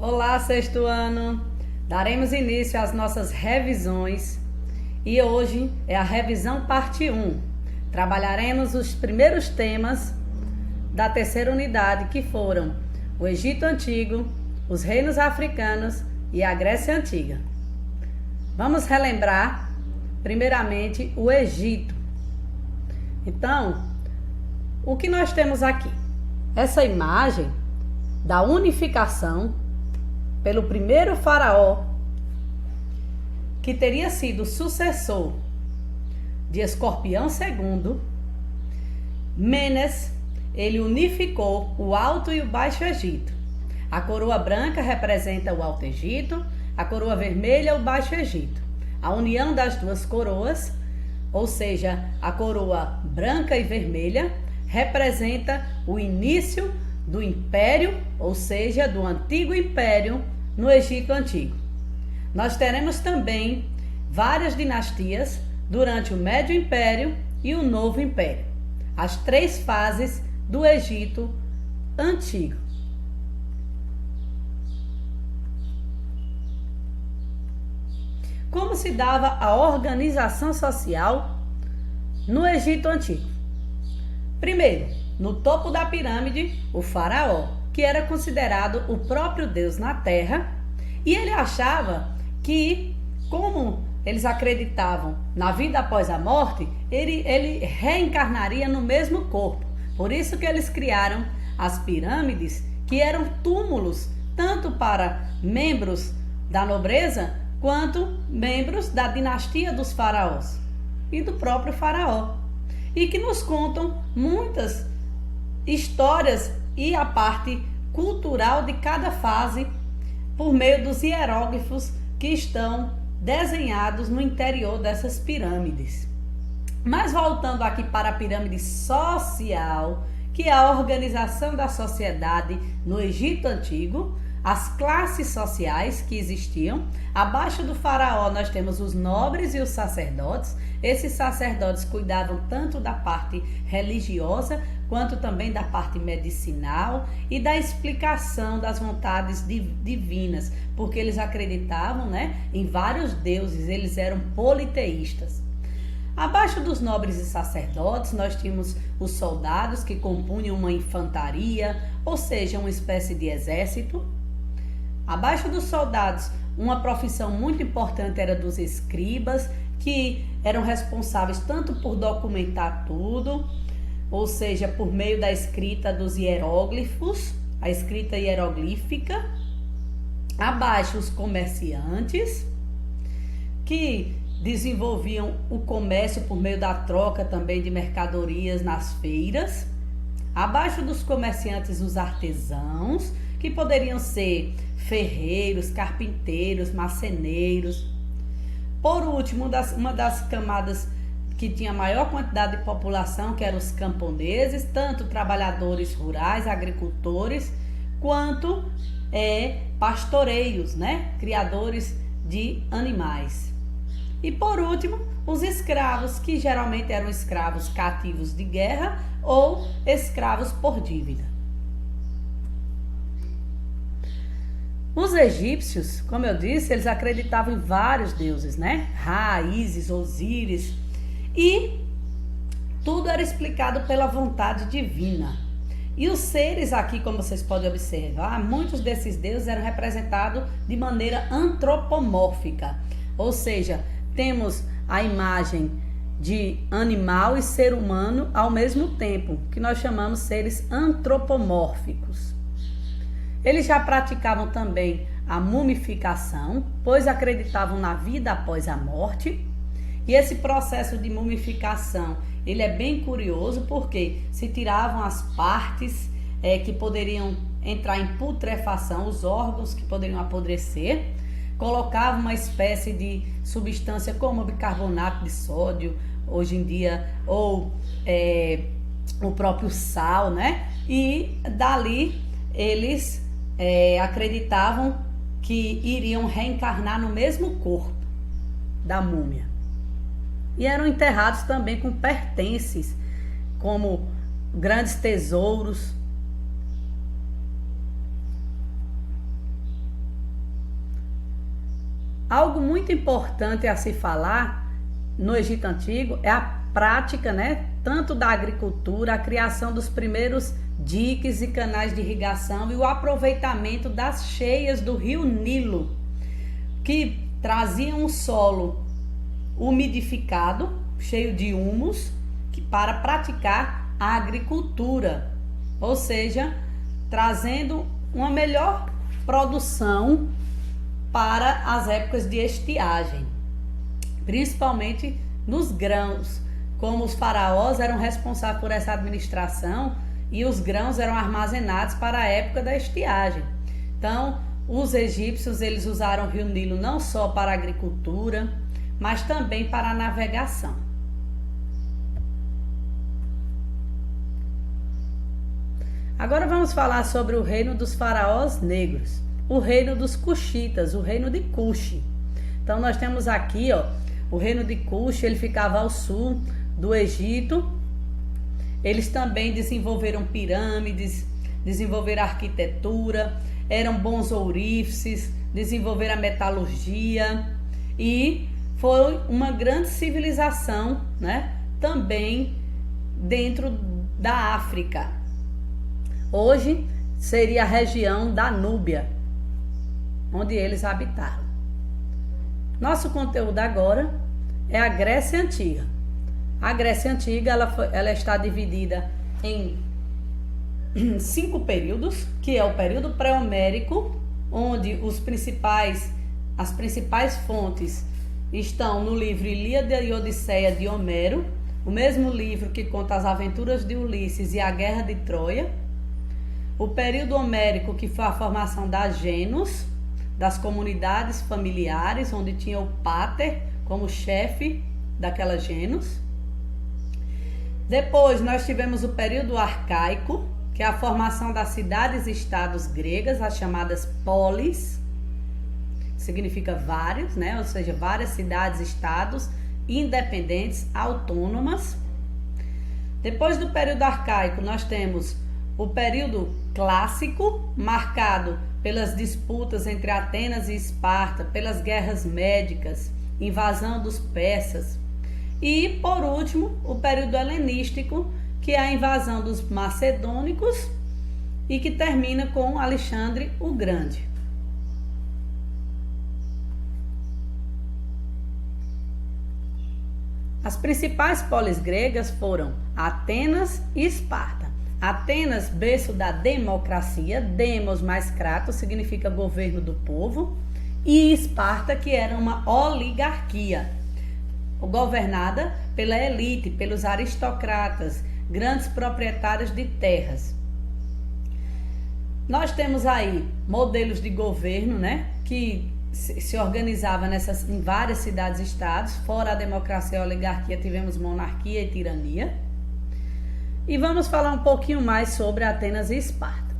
Olá, sexto ano! Daremos início às nossas revisões e hoje é a revisão parte 1. Trabalharemos os primeiros temas da terceira unidade, que foram o Egito Antigo, os reinos africanos e a Grécia Antiga. Vamos relembrar, primeiramente, o Egito. Então, o que nós temos aqui? Essa imagem da unificação pelo primeiro faraó, que teria sido sucessor de Escorpião II, Menes. Ele unificou o Alto e o Baixo Egito. A coroa branca representa o Alto Egito, a coroa vermelha o Baixo Egito. A união das duas coroas, ou seja, a coroa branca e vermelha, representa o início do Império, ou seja, do Antigo Império no Egito Antigo. Nós teremos também várias dinastias durante o Médio Império e o Novo Império, as três fases do Egito Antigo. Como se dava a organização social no Egito Antigo? Primeiro, no topo da pirâmide, o faraó, que era considerado o próprio Deus na terra, e ele achava que, como eles acreditavam na vida após a morte, ele reencarnaria no mesmo corpo. Por isso que eles criaram as pirâmides, que eram túmulos tanto para membros da nobreza quanto membros da dinastia dos faraós e do próprio faraó, e que nos contam muitas histórias e a parte cultural de cada fase por meio dos hieróglifos que estão desenhados no interior dessas pirâmides. Mas voltando aqui para a pirâmide social, que é a organização da sociedade no Egito Antigo, as classes sociais que existiam. Abaixo do faraó nós temos os nobres e os sacerdotes. Esses sacerdotes cuidavam tanto da parte religiosa quanto também da parte medicinal e da explicação das vontades divinas, porque eles acreditavam, em vários deuses, eles eram politeístas. Abaixo dos nobres e sacerdotes, nós tínhamos os soldados, que compunham uma infantaria, ou seja, uma espécie de exército. Abaixo dos soldados, uma profissão muito importante era dos escribas, que eram responsáveis tanto por documentar tudo, ou seja, por meio da escrita dos hieróglifos, a escrita hieroglífica. Abaixo, os comerciantes, que desenvolviam o comércio por meio da troca também de mercadorias nas feiras. Abaixo dos comerciantes, os artesãos, que poderiam ser ferreiros, carpinteiros, marceneiros. Por último, uma das camadas que tinha maior quantidade de população, que eram os camponeses, tanto trabalhadores rurais, agricultores, quanto pastoreiros, criadores de animais. E por último, os escravos, que geralmente eram escravos cativos de guerra ou escravos por dívida. Os egípcios, como eu disse, eles acreditavam em vários deuses, Ra, Ísis, Osíris, e tudo era explicado pela vontade divina. E os seres aqui, como vocês podem observar, muitos desses deuses eram representados de maneira antropomórfica, ou seja, temos a imagem de animal e ser humano ao mesmo tempo, que nós chamamos seres antropomórficos. Eles já praticavam também a mumificação, pois acreditavam na vida após a morte. E esse processo de mumificação, ele é bem curioso, porque se tiravam as partes que poderiam entrar em putrefação, os órgãos que poderiam apodrecer, colocavam uma espécie de substância como bicarbonato de sódio, hoje em dia, ou o próprio sal, E dali eles acreditavam que iriam reencarnar no mesmo corpo da múmia. E eram enterrados também com pertences, como grandes tesouros, Algo muito importante a se falar no Egito Antigo é a prática, né, tanto da agricultura, a criação dos primeiros diques e canais de irrigação e o aproveitamento das cheias do rio Nilo, que traziam um solo umidificado, cheio de humus, para praticar a agricultura, ou seja, trazendo uma melhor produção para as épocas de estiagem, principalmente nos grãos, como os faraós eram responsáveis por essa administração e os grãos eram armazenados para a época da estiagem. Então, os egípcios eles usaram o rio Nilo não só para a agricultura, mas também para a navegação. Agora vamos falar sobre o reino dos faraós negros, o reino dos cuxitas, o reino de Cuxi. Então nós temos aqui, ó, o reino de Cuxi, ele ficava ao sul do Egito. Eles também desenvolveram pirâmides, desenvolveram arquitetura, eram bons ourífices, desenvolveram a metalurgia e foi uma grande civilização, né? Também dentro da África. Hoje seria a região da Núbia, onde eles habitaram. Nosso conteúdo agora é a Grécia Antiga. A Grécia Antiga ela está dividida em 5 períodos, que é o período pré-homérico, onde as principais fontes estão no livro Ilíada e Odisseia de Homero, o mesmo livro que conta as aventuras de Ulisses e a Guerra de Troia. O período homérico, que foi a formação das genus, das comunidades familiares, onde tinha o pater como chefe daquela genus. Depois nós tivemos o período arcaico, que é a formação das cidades-estados gregas, as chamadas polis, significa vários, né? Ou seja, várias cidades-estados independentes, autônomas. Depois do período arcaico, nós temos o período clássico, marcado pelas disputas entre Atenas e Esparta, pelas guerras médicas, invasão dos persas. E, por último, o período helenístico, que é a invasão dos macedônicos e que termina com Alexandre o Grande. As principais polis gregas foram Atenas e Esparta. Atenas, berço da democracia, demos mais kratos, significa governo do povo, e Esparta, que era uma oligarquia, governada pela elite, pelos aristocratas, grandes proprietários de terras. Nós temos aí modelos de governo, né, que se organizava em várias cidades-estados. Fora a democracia e a oligarquia, tivemos monarquia e tirania. E vamos falar um pouquinho mais sobre Atenas e Esparta.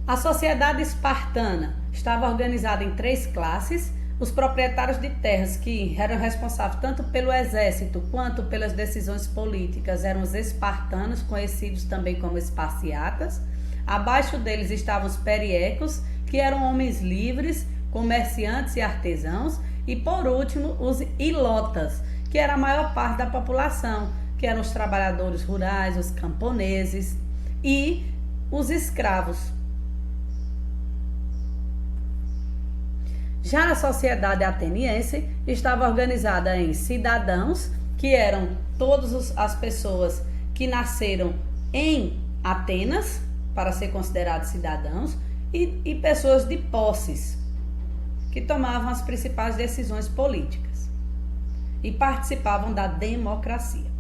A sociedade espartana estava organizada em 3 classes. Os proprietários de terras, que eram responsáveis tanto pelo exército quanto pelas decisões políticas, eram os espartanos, conhecidos também como esparciatas. Abaixo deles estavam os periecos, que eram homens livres, comerciantes e artesãos. E por último, os ilotas, que era a maior parte da população, que eram os trabalhadores rurais, os camponeses e os escravos. Já a sociedade ateniense estava organizada em cidadãos, que eram todas as pessoas que nasceram em Atenas, para ser considerados cidadãos, e pessoas de posses, que tomavam as principais decisões políticas e participavam da democracia.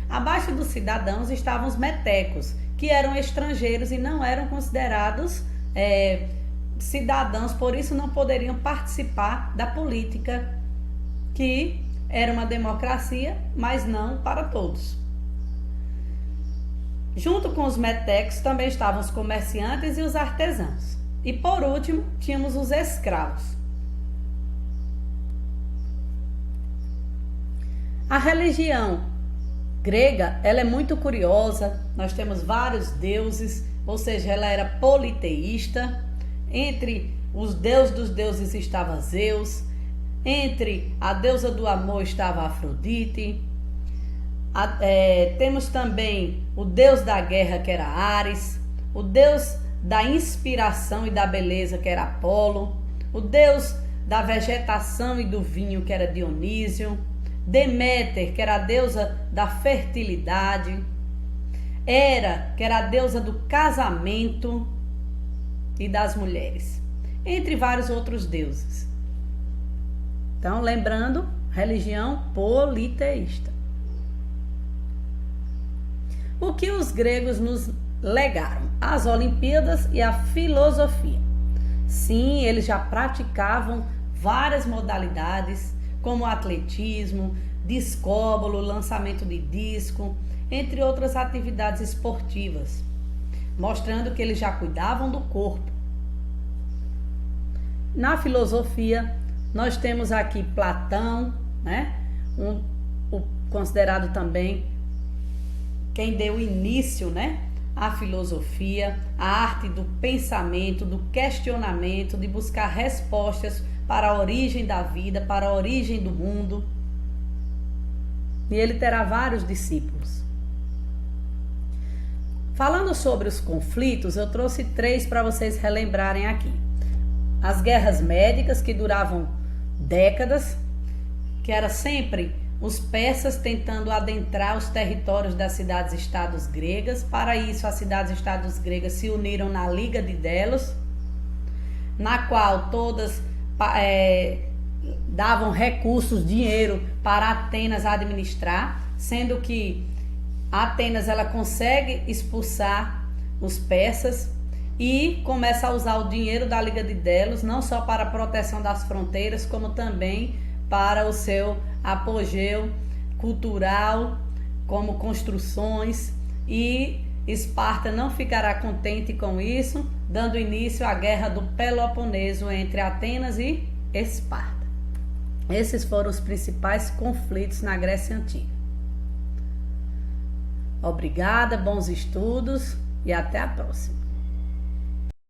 Abaixo dos cidadãos estavam os metecos, que eram estrangeiros e não eram considerados cidadãos, por isso não poderiam participar da política, que era uma democracia, mas não para todos. Junto com os metecos também estavam os comerciantes e os artesãos. E por último, tínhamos os escravos. A religião grega, ela é muito curiosa. Nós temos vários deuses, ou seja, ela era politeísta. Entre os deuses dos deuses estava Zeus, entre a deusa do amor estava Afrodite, temos também o deus da guerra, que era Ares, o deus da inspiração e da beleza, que era Apolo, o deus da vegetação e do vinho, que era Dionísio, Deméter, que era a deusa da fertilidade, Hera, que era a deusa do casamento e das mulheres, entre vários outros deuses. Então, lembrando, religião politeísta. O que os gregos nos legaram? As Olimpíadas e a filosofia. Sim, eles já praticavam várias modalidades, como atletismo, discóbolo, lançamento de disco, entre outras atividades esportivas, mostrando que eles já cuidavam do corpo. Na filosofia, nós temos aqui Platão, né? Considerado também quem deu início, né, à filosofia, a arte do pensamento, do questionamento, de buscar respostas para a origem da vida, para a origem do mundo. E ele terá vários discípulos. Falando sobre os conflitos, eu trouxe 3 para vocês relembrarem aqui. As guerras médicas, que duravam décadas, que era sempre os persas tentando adentrar os territórios das cidades-estados gregas. Para isso, as cidades-estados gregas se uniram na Liga de Delos, na qual todas davam recursos, dinheiro para Atenas administrar, sendo que Atenas ela consegue expulsar os persas e começa a usar o dinheiro da Liga de Delos, não só para a proteção das fronteiras, como também para o seu apogeu cultural, como construções, e Esparta não ficará contente com isso, dando início à Guerra do Peloponeso entre Atenas e Esparta. Esses foram os principais conflitos na Grécia Antiga. Obrigada, bons estudos e até a próxima.